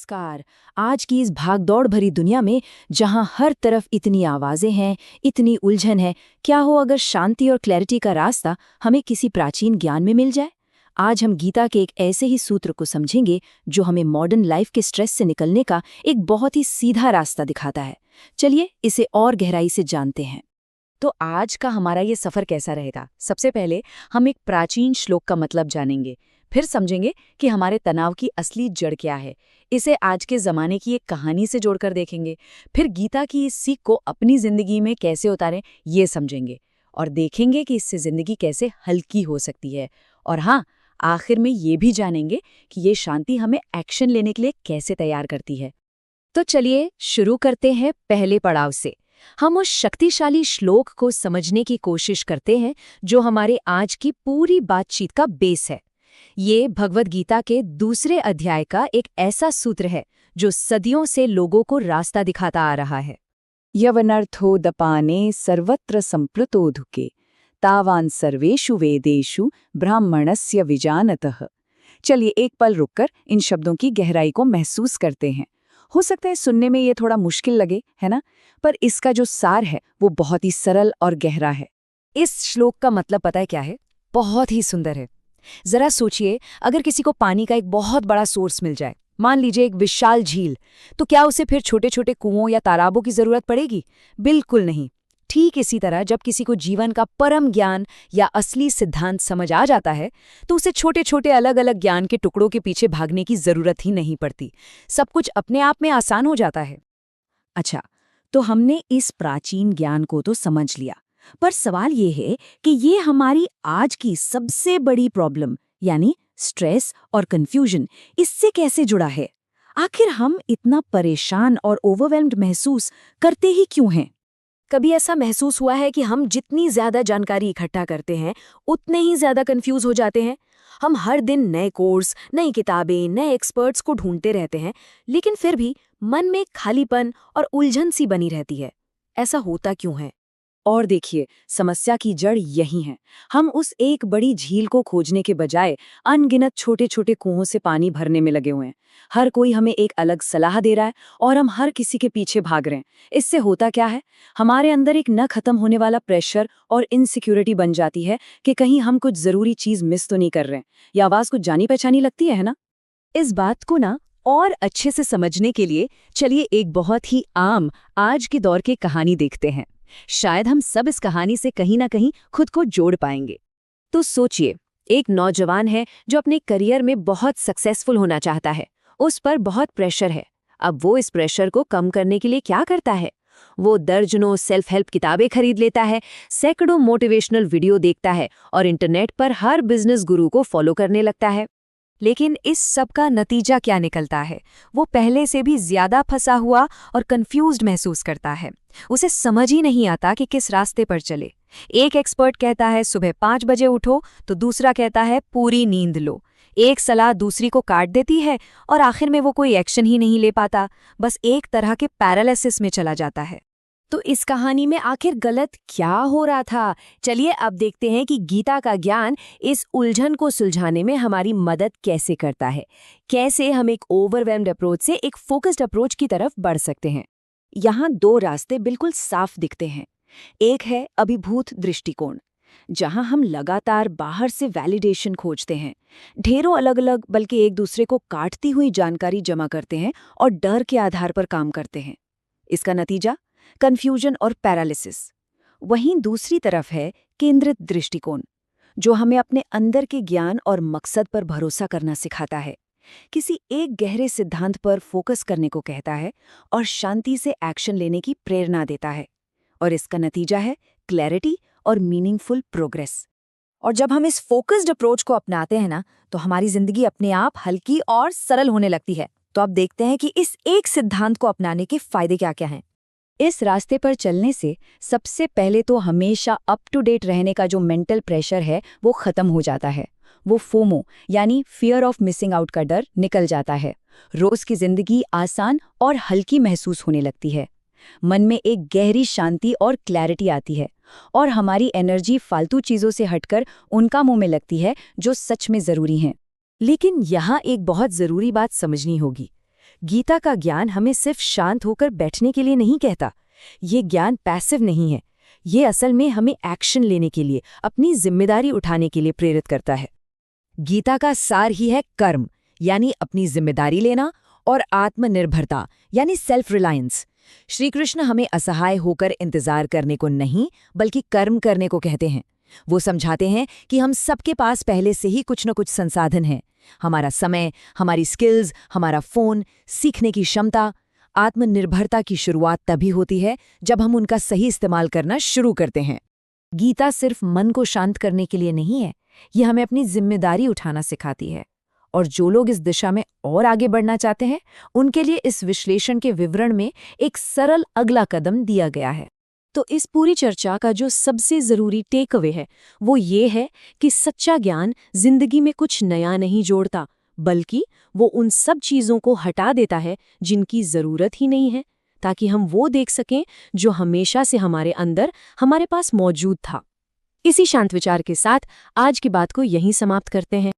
नमस्कार। आज की इस भागदौड़ भरी दुनिया में जहां हर तरफ इतनी आवाजें हैं, इतनी उलझन है, क्या हो अगर शांति और क्लैरिटी का रास्ता हमें किसी प्राचीन ज्ञान में मिल जाए। आज हम गीता के एक ऐसे ही सूत्र को समझेंगे जो हमें मॉडर्न लाइफ के स्ट्रेस से निकलने का एक बहुत ही सीधा रास्ता दिखाता है। चलिए इसे और गहराई से जानते हैं। तो आज का हमारा ये सफर कैसा रहेगा? सबसे पहले हम एक प्राचीन श्लोक का मतलब जानेंगे, फिर समझेंगे कि हमारे तनाव की असली जड़ क्या है। इसे आज के ज़माने की एक कहानी से जोड़कर देखेंगे, फिर गीता की इस सीख को अपनी ज़िंदगी में कैसे उतारें ये समझेंगे, और देखेंगे कि इससे ज़िंदगी कैसे हल्की हो सकती है। और हाँ, आखिर में ये भी जानेंगे कि ये शांति हमें एक्शन लेने के लिए कैसे तैयार करती है। तो चलिए शुरू करते हैं पहले पड़ाव से। हम उस शक्तिशाली श्लोक को समझने की कोशिश करते हैं जो हमारे आज की पूरी बातचीत का बेस है। ये भगवद गीता के दूसरे अध्याय का एक ऐसा सूत्र है जो सदियों से लोगों को रास्ता दिखाता आ रहा है। यवनर्थोदपाने सर्वत्र संप्लुतोऽधुके तावान सर्वेषु वेदेषु ब्राह्मणस्य विजानतः। चलिए एक पल रुककर इन शब्दों की गहराई को महसूस करते हैं। हो सकता है सुनने में ये थोड़ा मुश्किल लगे, है ना? पर इसका जो सार है वो बहुत ही सरल और गहरा है। इस श्लोक का मतलब पता है क्या है? बहुत ही सुंदर है। जरा सोचिए, अगर किसी को पानी का एक बहुत बड़ा सोर्स मिल जाए, मान लीजिए एक विशाल झील, तो क्या उसे फिर छोटे छोटे कुओं या तालाबों की जरूरत पड़ेगी? बिल्कुल नहीं। ठीक इसी तरह जब किसी को जीवन का परम ज्ञान या असली सिद्धांत समझ आ जाता है, तो उसे छोटे छोटे अलग अलग ज्ञान के टुकड़ों के पीछे भागने की जरूरत ही नहीं पड़ती। सब कुछ अपने आप में आसान हो जाता है। अच्छा, तो हमने इस प्राचीन ज्ञान को तो समझ लिया, पर सवाल ये है कि ये हमारी आज की सबसे बड़ी प्रॉब्लम यानी स्ट्रेस और कंफ्यूजन, इससे कैसे जुड़ा है? आखिर हम इतना परेशान और ओवरवेल्म्ड महसूस करते ही क्यों हैं? कभी ऐसा महसूस हुआ है कि हम जितनी ज्यादा जानकारी इकट्ठा करते हैं, उतने ही ज्यादा कंफ्यूज हो जाते हैं? हम हर दिन नए कोर्स, नई किताबें, नए एक्सपर्ट्स को ढूंढते रहते हैं, लेकिन फिर भी मन में खालीपन और उलझन सी बनी रहती है। ऐसा होता क्यों है? और देखिए, समस्या की जड़ यही है। हम उस एक बड़ी झील को खोजने के बजाय अनगिनत छोटे छोटे कुओं से पानी भरने में लगे हुए हैं। हर कोई हमें एक अलग सलाह दे रहा है और हम हर किसी के पीछे भाग रहे हैं। इससे होता क्या है, हमारे अंदर एक न खत्म होने वाला प्रेशर और इनसिक्योरिटी बन जाती है कि कहीं हम कुछ जरूरी चीज मिस तो नहीं कर रहे हैं, या आवाज कुछ जानी पहचानी लगती है ना? इस बात को ना और अच्छे से समझने के लिए चलिए एक बहुत ही आम आज के दौर की कहानी देखते हैं। शायद हम सब इस कहानी से कहीं ना कहीं खुद को जोड़ पाएंगे। तो सोचिए, एक नौजवान है जो अपने करियर में बहुत सक्सेसफुल होना चाहता है। उस पर बहुत प्रेशर है। अब वो इस प्रेशर को कम करने के लिए क्या करता है? वो दर्जनों सेल्फ हेल्प किताबें खरीद लेता है, सैकड़ों मोटिवेशनल वीडियो देखता है और इंटरनेट पर हर बिजनेस गुरु को फॉलो करने लगता है। लेकिन इस सब का नतीजा क्या निकलता है? वो पहले से भी ज्यादा फंसा हुआ और कंफ्यूज्ड महसूस करता है। उसे समझ ही नहीं आता कि किस रास्ते पर चले। एक एक्सपर्ट कहता है सुबह 5 बजे उठो, तो दूसरा कहता है पूरी नींद लो। एक सलाह दूसरी को काट देती है और आखिर में वो कोई एक्शन ही नहीं ले पाता, बस एक तरह के पैरालिसिस में चला जाता है। तो इस कहानी में आखिर गलत क्या हो रहा था? चलिए अब देखते हैं कि गीता का ज्ञान इस उलझन को सुलझाने में हमारी मदद कैसे करता है। कैसे हम एक ओवरवेल्म्ड अप्रोच से एक फोकस्ड अप्रोच की तरफ बढ़ सकते हैं। यहाँ 2 रास्ते बिल्कुल साफ दिखते हैं। एक है अभिभूत दृष्टिकोण, जहां हम लगातार बाहर से वैलिडेशन खोजते हैं, ढेरों अलग अलग बल्कि एक दूसरे को काटती हुई जानकारी जमा करते हैं और डर के आधार पर काम करते हैं। इसका नतीजा कंफ्यूजन और पैरालिसिस। वहीं दूसरी तरफ है केंद्रित दृष्टिकोण, जो हमें अपने अंदर के ज्ञान और मकसद पर भरोसा करना सिखाता है, किसी एक गहरे सिद्धांत पर फोकस करने को कहता है और शांति से एक्शन लेने की प्रेरणा देता है। और इसका नतीजा है क्लैरिटी और मीनिंगफुल प्रोग्रेस। और जब हम इस फोकस्ड अप्रोच को अपनाते हैं ना, तो हमारी जिंदगी अपने आप हल्की और सरल होने लगती है। तो अब देखते हैं कि इस एक सिद्धांत को अपनाने के फायदे क्या क्या हैं। इस रास्ते पर चलने से सबसे पहले तो हमेशा अप टू डेट रहने का जो मेंटल प्रेशर है वो खत्म हो जाता है। वो फोमो यानी फियर ऑफ मिसिंग आउट का डर निकल जाता है। रोज की जिंदगी आसान और हल्की महसूस होने लगती है। मन में एक गहरी शांति और क्लैरिटी आती है और हमारी एनर्जी फालतू चीजों से हटकर उन कामों में लगती है जो सच में जरूरी हैं। लेकिन यहाँ एक बहुत जरूरी बात समझनी होगी। गीता का ज्ञान हमें सिर्फ शांत होकर बैठने के लिए नहीं कहता। ये ज्ञान पैसिव नहीं है, ये असल में हमें एक्शन लेने के लिए, अपनी जिम्मेदारी उठाने के लिए प्रेरित करता है। गीता का सार ही है कर्म, यानी अपनी जिम्मेदारी लेना, और आत्मनिर्भरता, यानी सेल्फ रिलायंस। श्री कृष्ण हमें असहाय होकर इंतजार करने को नहीं, बल्कि कर्म करने को कहते हैं। वो समझाते हैं कि हम सबके पास पहले से ही कुछ न कुछ संसाधन हैं। हमारा समय, हमारी स्किल्स, हमारा फोन, सीखने की क्षमता। आत्मनिर्भरता की शुरुआत तभी होती है जब हम उनका सही इस्तेमाल करना शुरू करते हैं। गीता सिर्फ मन को शांत करने के लिए नहीं है, ये हमें अपनी जिम्मेदारी उठाना सिखाती है। और जो लोग इस दिशा में और आगे बढ़ना चाहते हैं, उनके लिए इस विश्लेषण के विवरण में एक सरल अगला कदम दिया गया है। तो इस पूरी चर्चा का जो सबसे ज़रूरी टेक अवे है, वो ये है कि सच्चा ज्ञान जिंदगी में कुछ नया नहीं जोड़ता, बल्कि वो उन सब चीज़ों को हटा देता है जिनकी ज़रूरत ही नहीं है, ताकि हम वो देख सकें जो हमेशा से हमारे अंदर, हमारे पास मौजूद था। इसी शांत विचार के साथ आज की बात को यहीं समाप्त करते हैं।